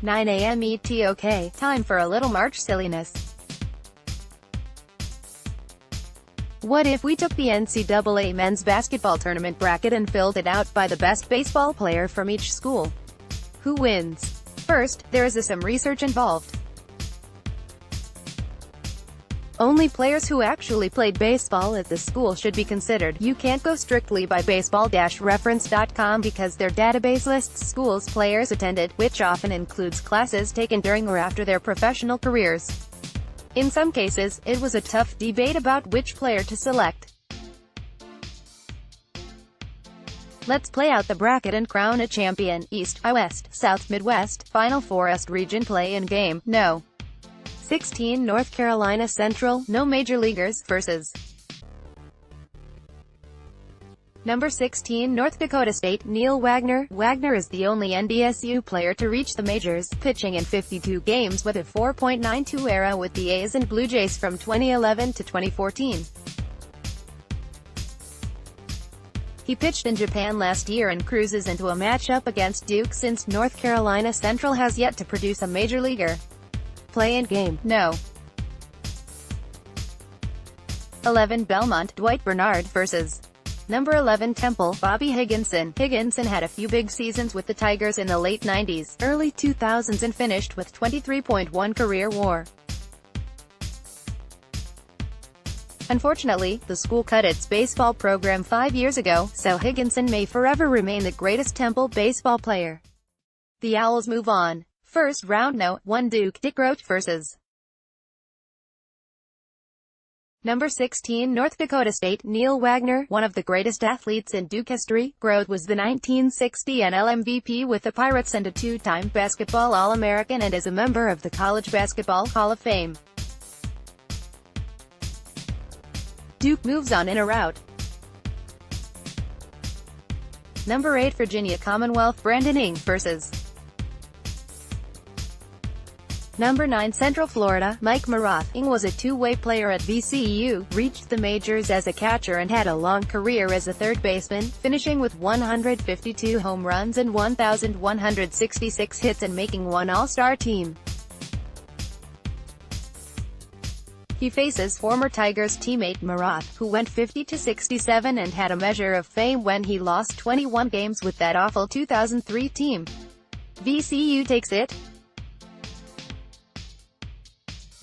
9 a.m. ETOK, time for a little March silliness. What if we took the NCAA men's basketball tournament bracket and filled it out by the best baseball player from each school? Who wins? First, there is some research involved. Only players who actually played baseball at the school should be considered. You can't go strictly by baseball-reference.com because their database lists schools players attended, which often includes classes taken during or after their professional careers. In some cases, it was a tough debate about which player to select. Let's play out the bracket and crown a champion. East, West, South, Midwest, Final Four Est region play-in game, no. 16 North Carolina Central, no major leaguers, versus Number 16 North Dakota State, Neil Wagner. Wagner is the only NDSU player to reach the majors, pitching in 52 games with a 4.92 ERA with the A's and Blue Jays from 2011 to 2014. He pitched in Japan last year and cruises into a matchup against Duke since North Carolina Central has yet to produce a major leaguer. Play-in game, no. 11 Belmont, Dwight Bernard, versus Number 11 Temple, Bobby Higginson. Higginson had a few big seasons with the Tigers in the late 90s, early 2000s and finished with 23.1 career WAR. Unfortunately, the school cut its baseball program 5 years ago, so Higginson may forever remain the greatest Temple baseball player. The Owls move on. First round no. 1 Duke, Dick Roach versus Number 16 North Dakota State, Neil Wagner. One of the greatest athletes in Duke history, Grote was the 1960 NL MVP with the Pirates and a two-time Basketball All-American and is a member of the College Basketball Hall of Fame. Duke moves on in a rout. Number 8 Virginia Commonwealth, Brandon Ng versus Number 9 Central Florida, Mike Maroth. Ng was a two-way player at VCU, reached the majors as a catcher and had a long career as a third baseman, finishing with 152 home runs and 1,166 hits and making one All-Star team. He faces former Tigers teammate Maroth, who went 50-67 and had a measure of fame when he lost 21 games with that awful 2003 team. VCU takes it.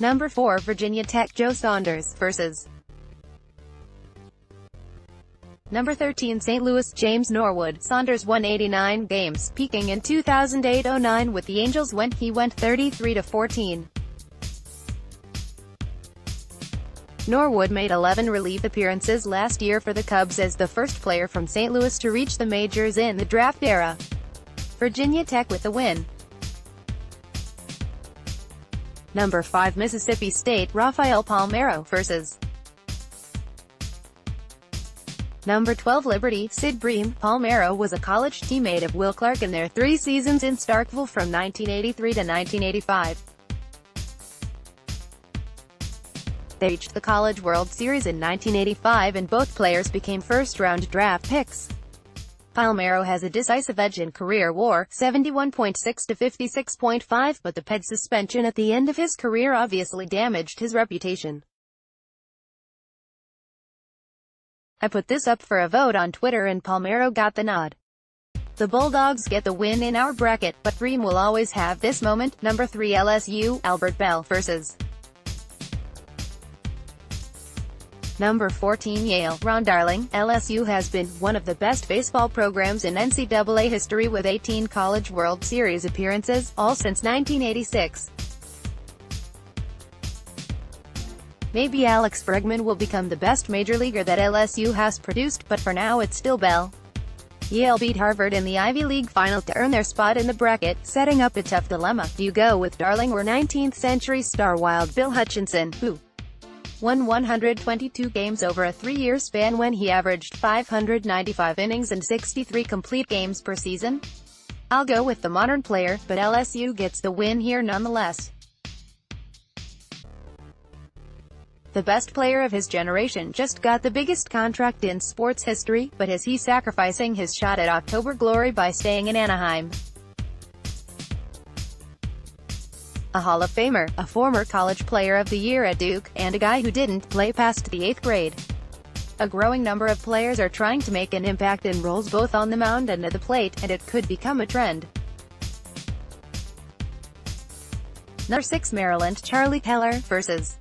Number 4 Virginia Tech, Joe Saunders versus Number 13 St. Louis, James Norwood. Saunders won 89 games, peaking in 2008-09 with the Angels when he went 33-14. Norwood made 11 relief appearances last year for the Cubs as the first player from St. Louis to reach the majors in the draft era. Virginia Tech with the win. Number 5 Mississippi State, Rafael Palmeiro versus Number 12 Liberty, Sid Bream. Palmeiro was a college teammate of Will Clark in their 3 seasons in Starkville from 1983 to 1985. They reached the College World Series in 1985 and both players became first-round draft picks. Palmeiro has a decisive edge in career WAR, 71.6 to 56.5, but the PED suspension at the end of his career obviously damaged his reputation. I put this up for a vote on Twitter and Palmeiro got the nod. The Bulldogs get the win in our bracket, but Bream will always have this moment. Number 3 LSU, Albert Bell versus Number 14 Yale, Ron Darling. LSU has been one of the best baseball programs in NCAA history with 18 College World Series appearances, all since 1986. Maybe Alex Bregman will become the best major leaguer that LSU has produced, but for now it's still Bell. Yale beat Harvard in the Ivy League final to earn their spot in the bracket, setting up a tough dilemma. Do you go with Darling or 19th century star Wild Bill Hutchinson, who won 122 games over a 3-year span when he averaged 595 innings and 63 complete games per season? I'll go with the modern player, but LSU gets the win here nonetheless. The best player of his generation just got the biggest contract in sports history, but is he sacrificing his shot at October glory by staying in Anaheim? a Hall of Famer, a former College Player of the Year at Duke, and a guy who didn't play past the 8th grade. A growing number of players are trying to make an impact in roles both on the mound and at the plate, and it could become a trend. Number 6. Maryland, Charlie Keller vs.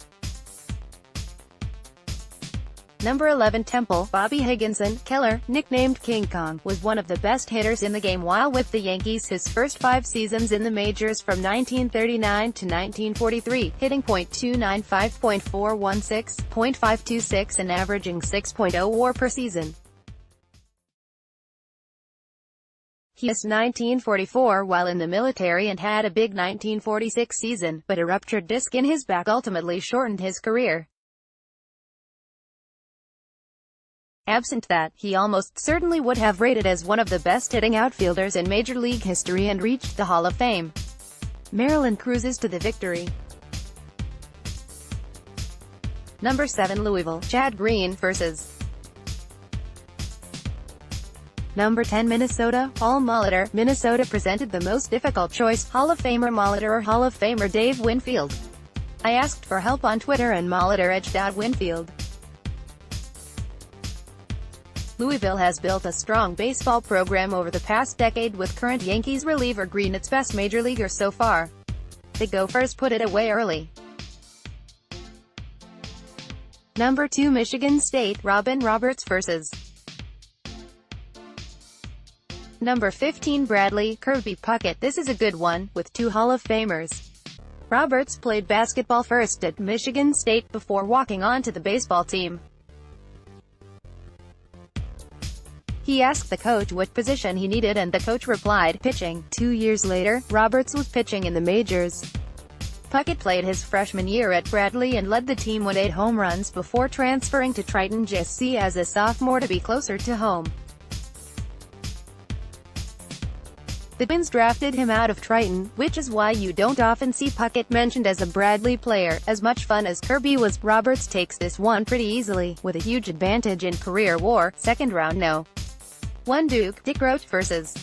Number 11. Temple, Bobby Higginson. Keller, nicknamed King Kong, was one of the best hitters in the game while with the Yankees his first 5 seasons in the majors from 1939 to 1943, hitting .295, .416, .526 and averaging 6.0 WAR per season. He missed 1944 while in the military and had a big 1946 season, but a ruptured disc in his back ultimately shortened his career. Absent that, he almost certainly would have rated as one of the best hitting outfielders in Major League history and reached the Hall of Fame. Maryland cruises to the victory. Number 7. Louisville, Chad Green vs. Number 10. Minnesota, Paul Molitor. Minnesota presented the most difficult choice, Hall of Famer Molitor or Hall of Famer Dave Winfield. I asked for help on Twitter and Molitor edged out Winfield. Louisville has built a strong baseball program over the past decade with current Yankees reliever Green its best major leaguer so far. The Gophers put it away early. Number 2. Michigan State, Robin Roberts vs. Number 15. Bradley, Kirby Puckett. This is a good one, with 2 Hall of Famers. Roberts played basketball first at Michigan State before walking on to the baseball team. He asked the coach what position he needed and the coach replied, pitching. 2 years later, Roberts was pitching in the majors. Puckett played his freshman year at Bradley and led the team with 8 home runs before transferring to Triton JC as a sophomore to be closer to home. The Twins drafted him out of Triton, which is why you don't often see Puckett mentioned as a Bradley player. As much fun as Kirby was, Roberts takes this one pretty easily, with a huge advantage in career WAR. Second round no. 1. Duke, Dick Roach vs.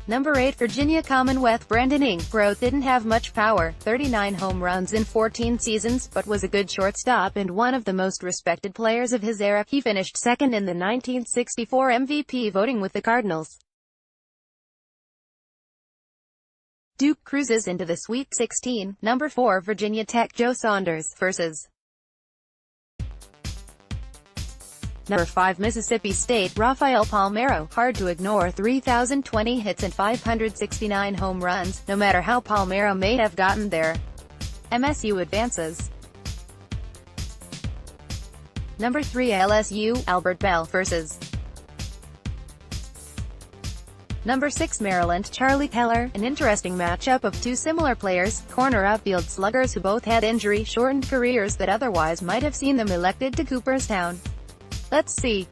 Number 8. Virginia Commonwealth, Brandon Ing. Groth didn't have much power, 39 home runs in 14 seasons, but was a good shortstop and one of the most respected players of his era. He finished second in the 1964 MVP voting with the Cardinals. Duke cruises into the Sweet 16. Number 4. Virginia Tech, Joe Saunders vs. Number 5. Mississippi State, Rafael Palmeiro. Hard to ignore 3,020 hits and 569 home runs, no matter how Palmeiro may have gotten there. MSU advances. Number 3. LSU, Albert Bell vs. Number 6. Maryland, Charlie Keller. An interesting matchup of 2 similar players, corner outfield sluggers who both had injury-shortened careers that otherwise might have seen them elected to Cooperstown. Let's see.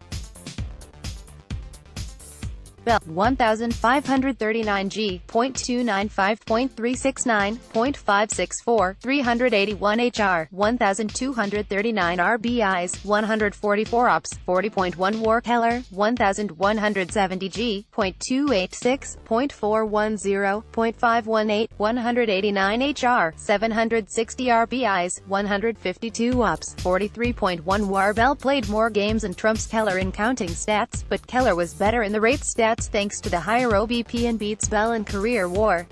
Bell, 1,539 G, .295, .369, .564, 381 HR, 1,239 RBIs, 144 OPS, 40.1 WAR. Keller, 1,170 G, .286, .410, .518, 189 HR, 760 RBIs, 152 OPS, 43.1 WAR. Bell played more games and trumps Keller in counting stats, but Keller was better in the rate stats thanks to the higher OBP and beats Bell in career WAR.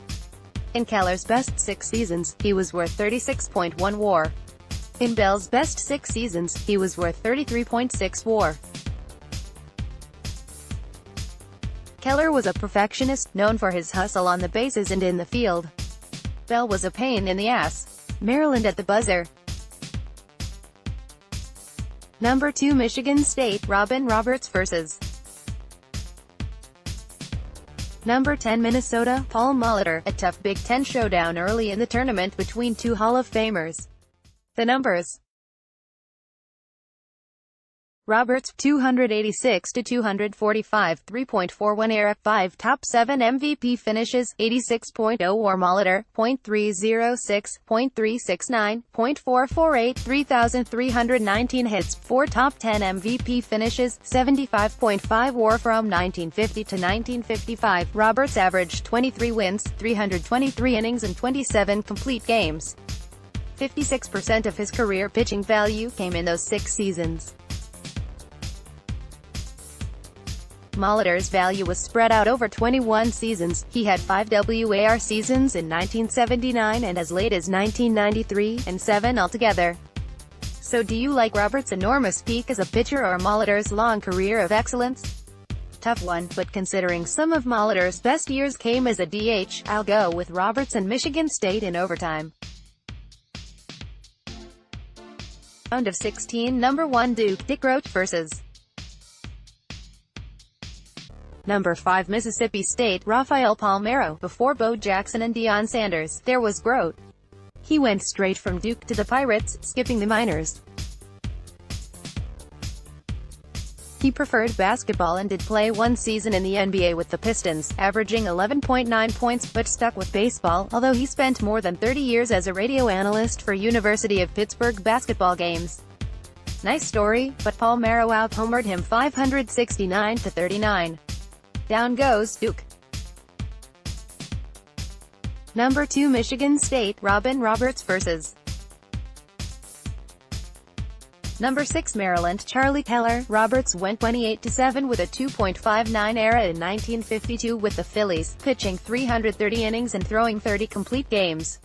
In Keller's best 6 seasons, he was worth 36.1 WAR. In Bell's best 6 seasons, he was worth 33.6 WAR. Keller was a perfectionist, known for his hustle on the bases and in the field. Bell was a pain in the ass. Maryland at the buzzer. Number 2. Michigan State, Robin Roberts vs. Number 10. Minnesota, Paul Molitor. A tough Big Ten showdown early in the tournament between 2 Hall of Famers. The numbers. Roberts, 286 to 245, 3.41 ERA, 5 top 7 MVP finishes, 86.0 WAR. Molitor, .306, .369, .448, 3,319 hits, 4 top 10 MVP finishes, 75.5 WAR. From 1950 to 1955, Roberts averaged 23 wins, 323 innings and 27 complete games. 56% of his career pitching value came in those 6 seasons. Molitor's value was spread out over 21 seasons. He had 5 WAR seasons in 1979 and as late as 1993, and 7 altogether. So do you like Roberts' enormous peak as a pitcher or Molitor's long career of excellence? Tough one, but considering some of Molitor's best years came as a DH, I'll go with Roberts and Michigan State in overtime. Round of 16, number 1 Duke, Dick Roach vs. Number 5 Mississippi State, Rafael Palmeiro. Before Bo Jackson and Deion Sanders, there was Grote. He went straight from Duke to the Pirates, skipping the minors. He preferred basketball and did play 1 season in the NBA with the Pistons, averaging 11.9 points, but stuck with baseball, although he spent more than 30 years as a radio analyst for University of Pittsburgh basketball games. Nice story, but Palmeiro out-homered him 569 to 39. Down goes Duke. Number 2 Michigan State, Robin Roberts vs. Number 6 Maryland, Charlie Keller. Roberts went 28-7 with a 2.59 ERA in 1952 with the Phillies, pitching 330 innings and throwing 30 complete games.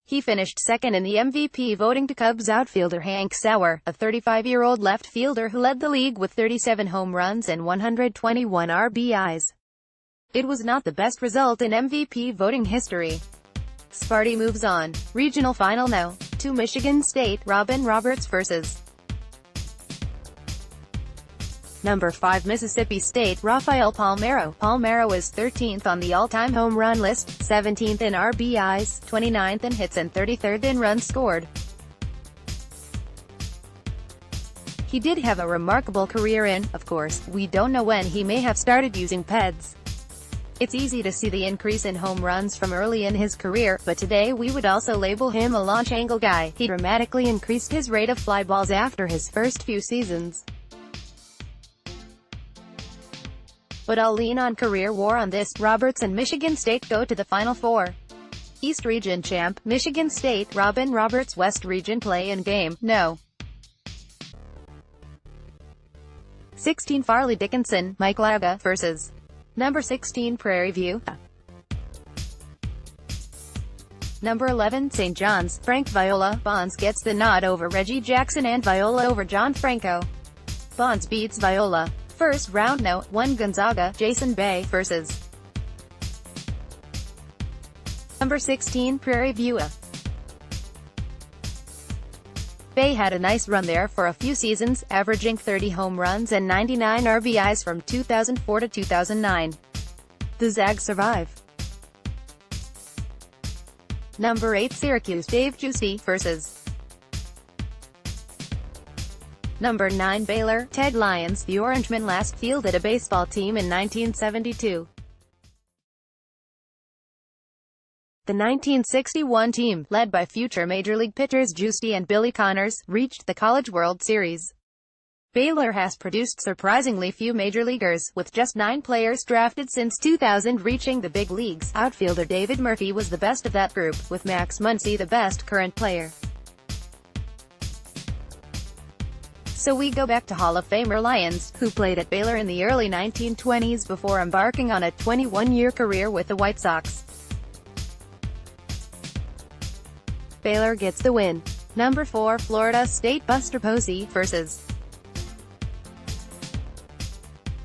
He finished second in the MVP voting to Cubs outfielder Hank Sauer, a 35-year-old left fielder who led the league with 37 home runs and 121 RBIs. It was not the best result in MVP voting history. Sparty moves on. Regional final now. 2 Michigan State, Robin Roberts vs. Number 5 Mississippi State, Rafael Palmeiro. Palmeiro is 13th on the all-time home run list, 17th in RBIs, 29th in hits and 33rd in runs scored. He did have a remarkable career in, of course, we don't know when he may have started using PEDs. It's easy to see the increase in home runs from early in his career, but today we would also label him a launch angle guy. He dramatically increased his rate of fly balls after his first few seasons. But I'll lean on career WAR on this. Roberts and Michigan State go to the Final Four. East Region champ, Michigan State, Robin Roberts. West Region play-in game, no. 16 Farley Dickinson, Mike Laga vs. Number 16 Prairie View. Number 11 St. John's, Frank Viola. Bonds gets the nod over Reggie Jackson and Viola over John Franco. Bonds beats Viola. First round no. 1 Gonzaga, Jason Bay vs. Number 16 Prairie View. Bay had a nice run there for a few seasons, averaging 30 home runs and 99 RBIs from 2004 to 2009. The Zags survive. Number 8 Syracuse, Dave Giusti vs. Number 9 Baylor, Ted Lyons. The Orangemen last fielded a baseball team in 1972. The 1961 team, led by future Major League pitchers Giusti and Billy Connors, reached the College World Series. Baylor has produced surprisingly few Major Leaguers, with just 9 players drafted since 2000 reaching the big leagues. Outfielder David Murphy was the best of that group, with Max Muncy the best current player. So we go back to Hall of Famer Lyons, who played at Baylor in the early 1920s before embarking on a 21-year career with the White Sox. Baylor gets the win. Number 4 Florida State, Buster Posey vs.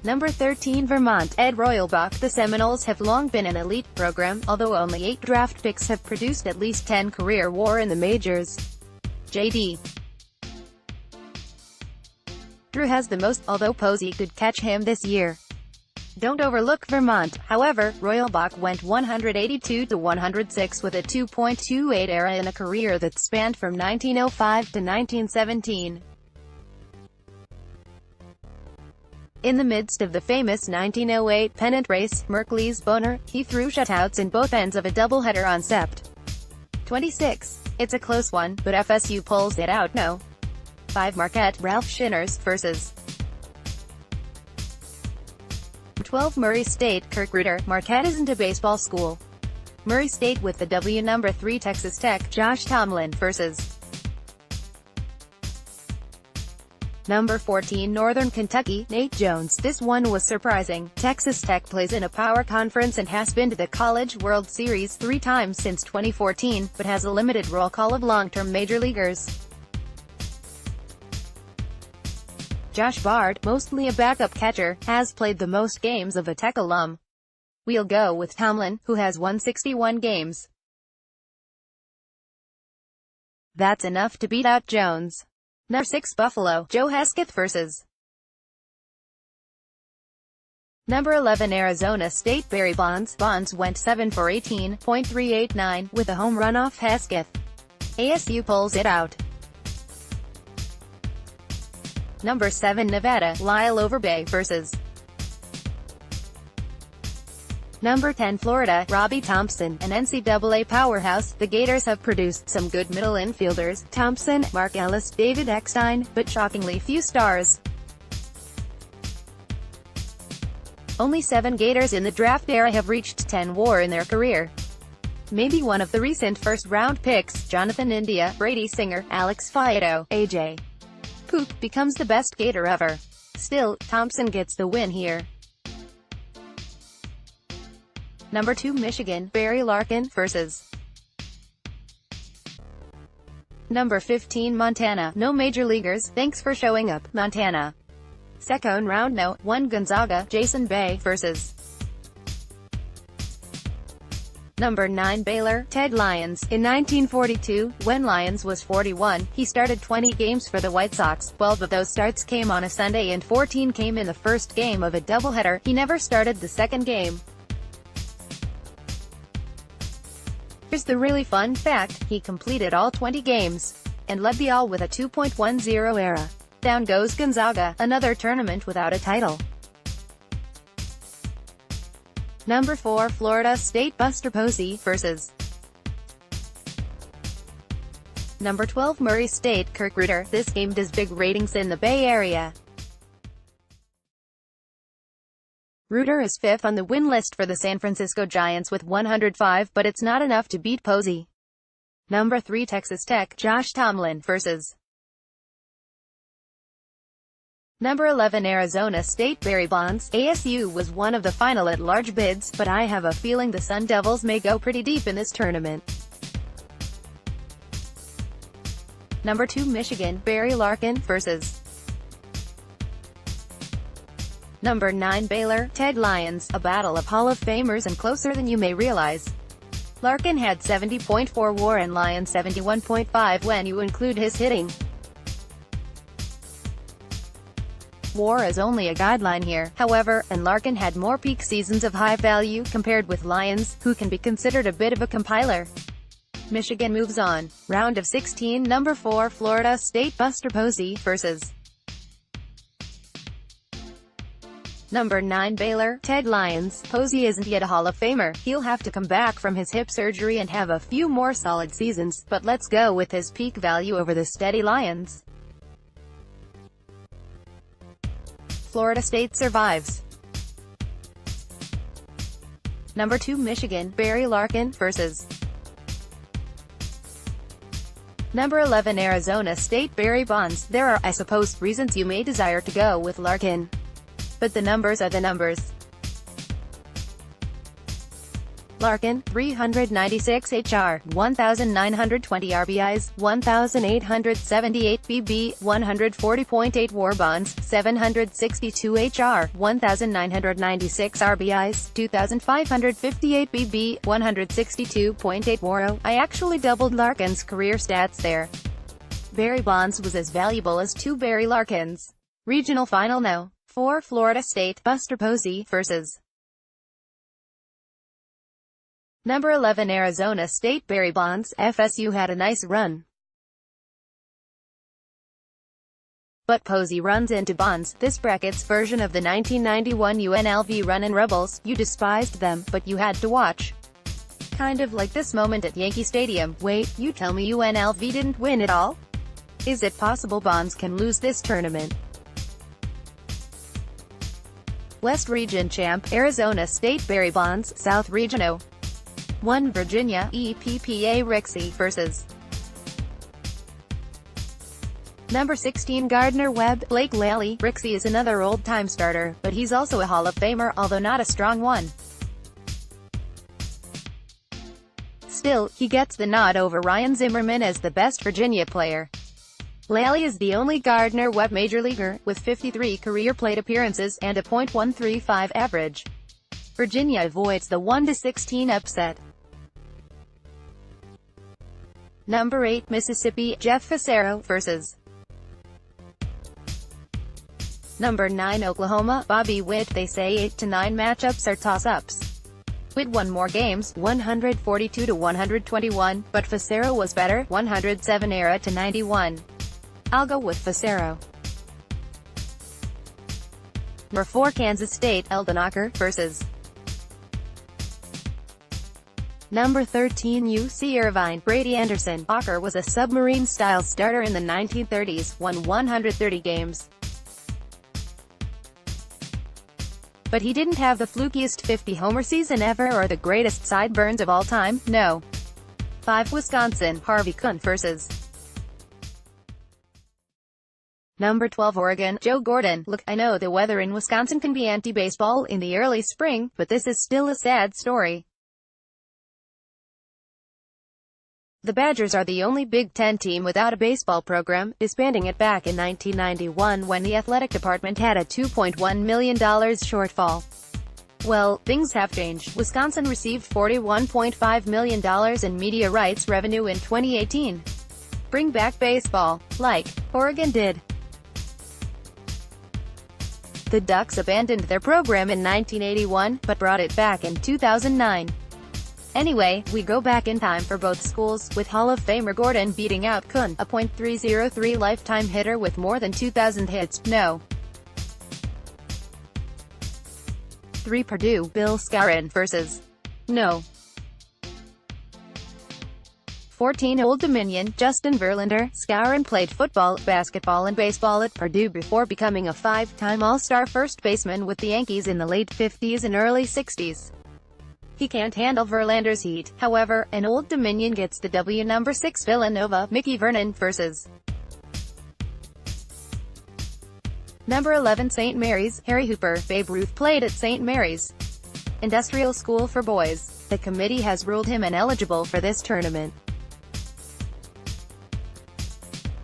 Number 13 Vermont, Ed Royalbach. The Seminoles have long been an elite program, although only 8 draft picks have produced at least 10 career WAR in the majors. J.D. Drew has the most, although Posey could catch him this year. Don't overlook Vermont. However, Royalbach went 182-106 with a 2.28 ERA in a career that spanned from 1905 to 1917. In the midst of the famous 1908 pennant race, Merkley's Boner, he threw shutouts in both ends of a doubleheader on Sept. 26. It's a close one, but FSU pulls it out. No. 5 Marquette, Ralph Shinners vs. 12 Murray State, Kirk Reuter. Marquette isn't a baseball school. Murray State with the W. Number 3 Texas Tech, Josh Tomlin vs. Number 14 Northern Kentucky, Nate Jones. This one was surprising. Texas Tech plays in a power conference and has been to the College World Series 3 times since 2014, but has a limited roll call of long-term major leaguers. Josh Bard, mostly a backup catcher, has played the most games of a Tech alum. We'll go with Tomlin, who has won 61 games. That's enough to beat out Jones. Number 6 Buffalo, Joe Hesketh vs. Number 11 Arizona State, Barry Bonds. Bonds went 7 for 18.389 with a home run off Hesketh. ASU pulls it out. Number 7 Nevada, Lyle Overbay vs. Number 10 Florida, Robbie Thompson, an NCAA powerhouse. The Gators have produced some good middle infielders, Thompson, Mark Ellis, David Eckstein, but shockingly few stars. Only 7 Gators in the draft era have reached 10 WAR in their career. Maybe one of the recent first-round picks, Jonathan India, Brady Singer, Alex Faedo, A.J. Pook, becomes the best Gator ever. Still, Thompson gets the win here. Number 2 Michigan, Barry Larkin vs. Number 15 Montana, no major leaguers, thanks for showing up, Montana. Second round no. 1 Gonzaga, Jason Bay vs. Number 9 Baylor, Ted Lyons. In 1942, when Lyons was 41, he started 20 games for the White Sox. 12 of those starts came on a Sunday and 14 came in the first game of a doubleheader. He never started the second game. Here's the really fun fact, he completed all 20 games, and led the All with a 2.10 ERA. Down goes Gonzaga, another tournament without a title. Number 4 Florida State, Buster Posey vs. Number 12 Murray State, Kirk Reuter. This game does big ratings in the Bay Area. Reuter is 5th on the win list for the San Francisco Giants with 105, but it's not enough to beat Posey. Number 3 Texas Tech, Josh Tomlin vs. Number 11 Arizona State, Barry Bonds. ASU was one of the final at-large bids, but I have a feeling the Sun Devils may go pretty deep in this tournament. Number 2 Michigan, Barry Larkin vs. Number 9 Baylor, Ted Lyons. A battle of Hall of Famers and closer than you may realize. Larkin had 70.4 WAR and Lyons 71.5 when you include his hitting. WAR is only a guideline here, however, and Larkin had more peak seasons of high value compared with Lyons, who can be considered a bit of a compiler. Michigan moves on. Round of 16 Number 4 Florida State, Buster Posey vs. Number 9 Baylor, Ted Lyons. Posey isn't yet a Hall of Famer. He'll have to come back from his hip surgery and have a few more solid seasons, but let's go with his peak value over the steady Lyons. Florida State survives. Number 2 Michigan, Barry Larkin vs. Number 11 Arizona State, Barry Bonds. There are, I suppose, reasons you may desire to go with Larkin, but the numbers are the numbers. Larkin, 396 HR, 1,920 RBIs, 1,878 BB, 140.8 WAR. Bonds, 762 HR, 1,996 RBIs, 2,558 BB, 162.8 WAR. I actually doubled Larkin's career stats there. Barry Bonds was as valuable as 2 Barry Larkins. Regional Final No. 4. Florida State, Buster Posey vs. Number 11. Arizona State, Barry Bonds. FSU had a nice run, but Posey runs into Bonds. This bracket's version of the 1991 UNLV run-in Rebels. You despised them, but you had to watch. Kind of like this moment at Yankee Stadium. Wait, you tell me UNLV didn't win it all? Is it possible Bonds can lose this tournament? West Region champ, Arizona State, Barry Bonds. South Region 0-1 Virginia, EPPA Rixey vs. Number 16. Gardner Webb, Blake Lally. Rixey is another old-time starter, but he's also a Hall of Famer, although not a strong one. Still, he gets the nod over Ryan Zimmerman as the best Virginia player. Lally is the only Gardner Webb major leaguer, with 53 career plate appearances, and a .135 average. Virginia avoids the 1-16 upset. Number 8. Mississippi, Jeff Fassero vs. Number 9. Oklahoma, Bobby Witt. They say 8-9 matchups are toss-ups. Witt won more games, 142-121, but Fassero was better, 107 era to 91. I'll go with Fassero. Number 4. Kansas State, Eldon Ocker vs. Number 13. UC Irvine, Brady Anderson. Ocker was a submarine-style starter in the 1930s, won 130 games. But he didn't have the flukiest 50-homer season ever or the greatest sideburns of all time, no. 5. Wisconsin, Harvey Kuhn vs. Number 12. Oregon, Joe Gordon. Look, I know the weather in Wisconsin can be anti-baseball in the early spring, but this is still a sad story. The Badgers are the only Big Ten team without a baseball program, disbanding it back in 1991 when the athletic department had a $2.1 million shortfall. Well, things have changed. Wisconsin received $41.5 million in media rights revenue in 2018. Bring back baseball, like Oregon did. The Ducks abandoned their program in 1981, but brought it back in 2009. Anyway, we go back in time for both schools, with Hall of Famer Gordon beating out Kuhn, a .303 lifetime hitter with more than 2,000 hits. No. 3. Purdue, Bill Skowron vs. No. 14. Old Dominion, Justin Verlander. Skowron played football, basketball and baseball at Purdue before becoming a 5-time All-Star first baseman with the Yankees in the late 50s and early 60s. He can't handle Verlander's heat, however, and Old Dominion gets the W. Number 6. Villanova, Mickey Vernon vs. Number 11. St. Mary's, Harry Hooper. Babe Ruth played at St. Mary's Industrial School for Boys. The committee has ruled him ineligible for this tournament.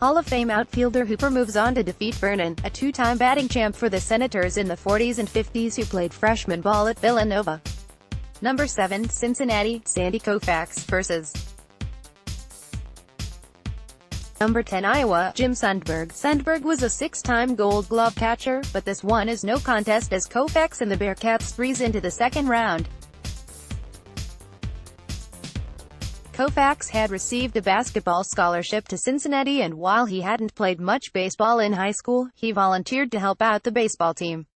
Hall of Fame outfielder Hooper moves on to defeat Vernon, a two-time batting champ for the Senators in the 40s and 50s who played freshman ball at Villanova. Number 7. Cincinnati, Sandy Koufax vs. Number 10. Iowa, Jim Sundberg. Sundberg was a 6-time Gold Glove catcher, but this one is no contest as Koufax and the Bearcats freeze into the second round. Koufax had received a basketball scholarship to Cincinnati, and while he hadn't played much baseball in high school, he volunteered to help out the baseball team.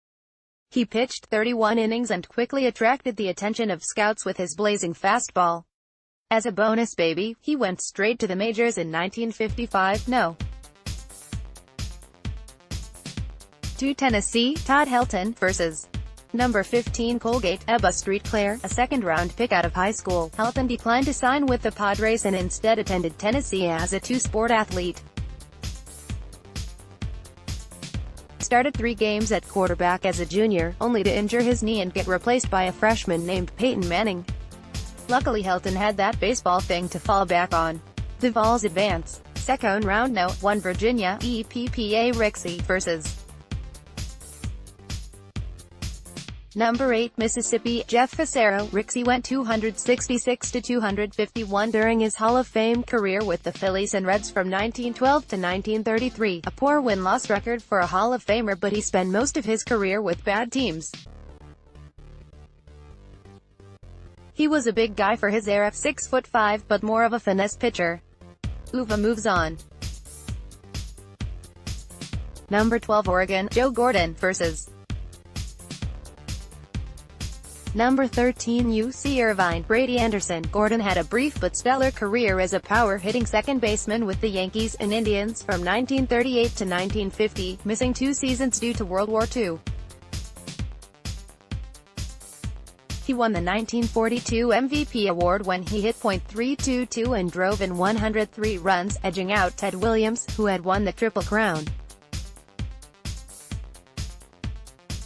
He pitched 31 innings and quickly attracted the attention of scouts with his blazing fastball. As a bonus baby, he went straight to the majors in 1955. No. 2. Tennessee, Todd Helton vs. Number 15. Colgate, Ebba Street Claire, a second-round pick out of high school. Helton declined to sign with the Padres and instead attended Tennessee as a two-sport athlete. Started 3 games at quarterback as a junior, only to injure his knee and get replaced by a freshman named Peyton Manning. Luckily Helton had that baseball thing to fall back on. The Vols advance. Second round. No. 1 Virginia, EPPA Rixey vs. Number 8, Mississippi, Jeff Fassero. Rixey went 266 to 251 during his Hall of Fame career with the Phillies and Reds from 1912 to 1933, a poor win-loss record for a Hall of Famer, but he spent most of his career with bad teams. He was a big guy for his era, 6'5", but more of a finesse pitcher. Uva moves on. Number 12, Oregon, Joe Gordon vs. Number 13, UC Irvine, Brady Anderson. Gordon had a brief but stellar career as a power-hitting second baseman with the Yankees and Indians from 1938 to 1950, missing 2 seasons due to World War II. He won the 1942 MVP award when he hit .322 and drove in 103 runs, edging out Ted Williams, who had won the Triple Crown.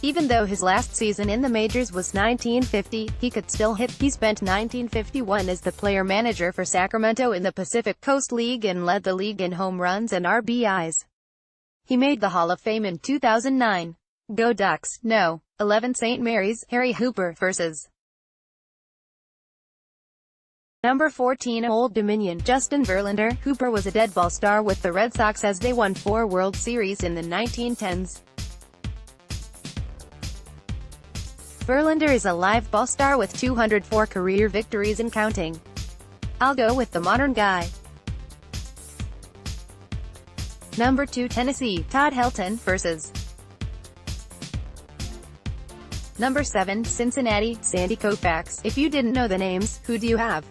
Even though his last season in the majors was 1950, he could still hit. He spent 1951 as the player-manager for Sacramento in the Pacific Coast League and led the league in home runs and RBIs. He made the Hall of Fame in 2009. Go Ducks! No. 11, St. Mary's, Harry Hooper vs. Number 14, Old Dominion, Justin Verlander. Hooper was a deadball star with the Red Sox as they won 4 World Series in the 1910s. Verlander is a live ball star with 204 career victories and counting. I'll go with the modern guy. Number 2, Tennessee, Todd Helton vs. Number 7, Cincinnati, Sandy Koufax. If you didn't know the names, who do you have?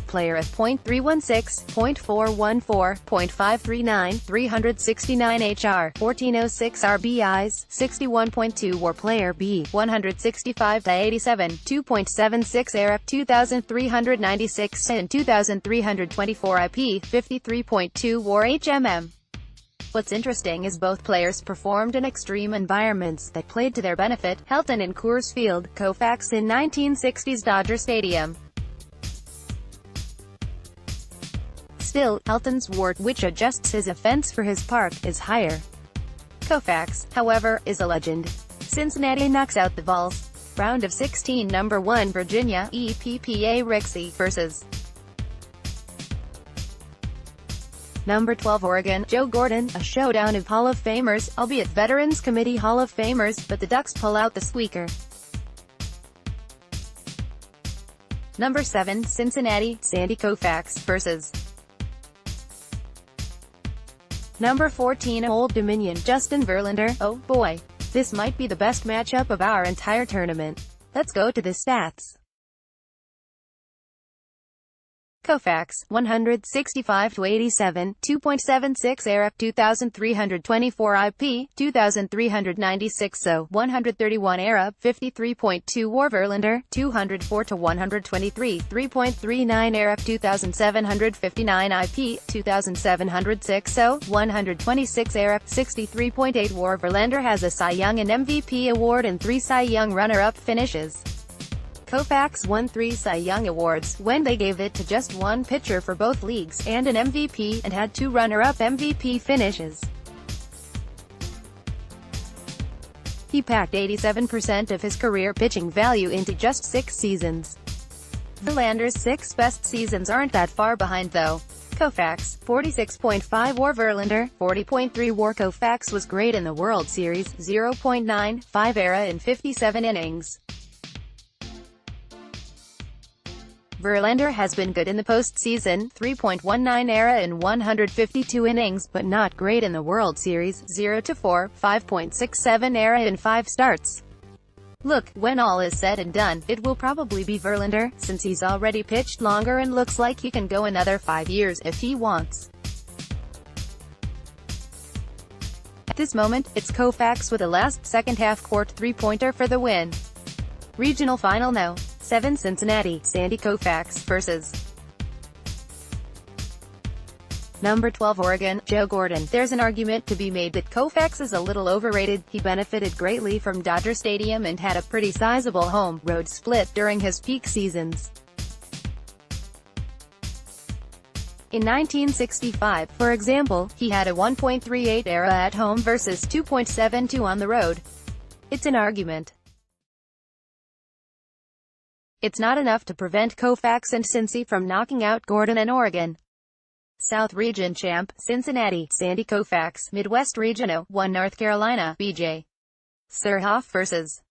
Player at .316, .414, .539, 369 HR, 1406 RBIs, 61.2 WAR. Player B, 165 to 87, 2.76 ERA, 2396 and 2324 IP, 53.2 WAR. HMM. What's interesting is both players performed in extreme environments that played to their benefit, Helton in Coors Field, Koufax in 1960s Dodger Stadium. Still, Helton's WAR, which adjusts his offense for his park, is higher. Koufax, however, is a legend. Cincinnati knocks out the Vols. Round of 16, Number 1, Virginia, EPPA Rixey vs. Number 12, Oregon, Joe Gordon. A showdown of Hall of Famers, albeit Veterans Committee Hall of Famers, but the Ducks pull out the squeaker. Number 7, Cincinnati, Sandy Koufax vs. Number 14, Old Dominion, Justin Verlander. Oh boy, this might be the best matchup of our entire tournament. Let's go to the stats. Koufax, 165 to 87, 2.76 ERA, 2324 IP, 2396 SO, 131 ERA, 53.2 WAR. Verlander, 204 to 123, 3.39 ERA, 2759 IP, 2706 SO, 126 ERA, 63.8 WAR. Verlander has a Cy Young and MVP award and 3 Cy Young runner-up finishes. Koufax won 3 Cy Young awards, when they gave it to just one pitcher for both leagues, and an MVP, and had 2 runner-up MVP finishes. He packed 87% of his career pitching value into just 6 seasons. Verlander's 6 best seasons aren't that far behind though. Koufax, 46.5 WAR. Verlander, 40.3 WAR. Koufax was great in the World Series, 0.95 ERA in 57 innings. Verlander has been good in the postseason, 3.19 ERA in 152 innings, but not great in the World Series, 0-4, 5.67 ERA in 5 starts. Look, when all is said and done, it will probably be Verlander, since he's already pitched longer and looks like he can go another 5 years if he wants. At this moment, it's Koufax with a last second-half court three-pointer for the win. Regional final now. 7, Cincinnati, Sandy Koufax vs. Number 12, Oregon, Joe Gordon. There's an argument to be made that Koufax is a little overrated. He benefited greatly from Dodger Stadium and had a pretty sizable home-road split during his peak seasons. In 1965, for example, he had a 1.38 ERA at home versus 2.72 on the road. It's an argument. It's not enough to prevent Koufax and Cincy from knocking out Gordon and Oregon. South Region Champ, Cincinnati, Sandy Koufax. Midwest Region 1 North Carolina, B.J. Surhoff vs.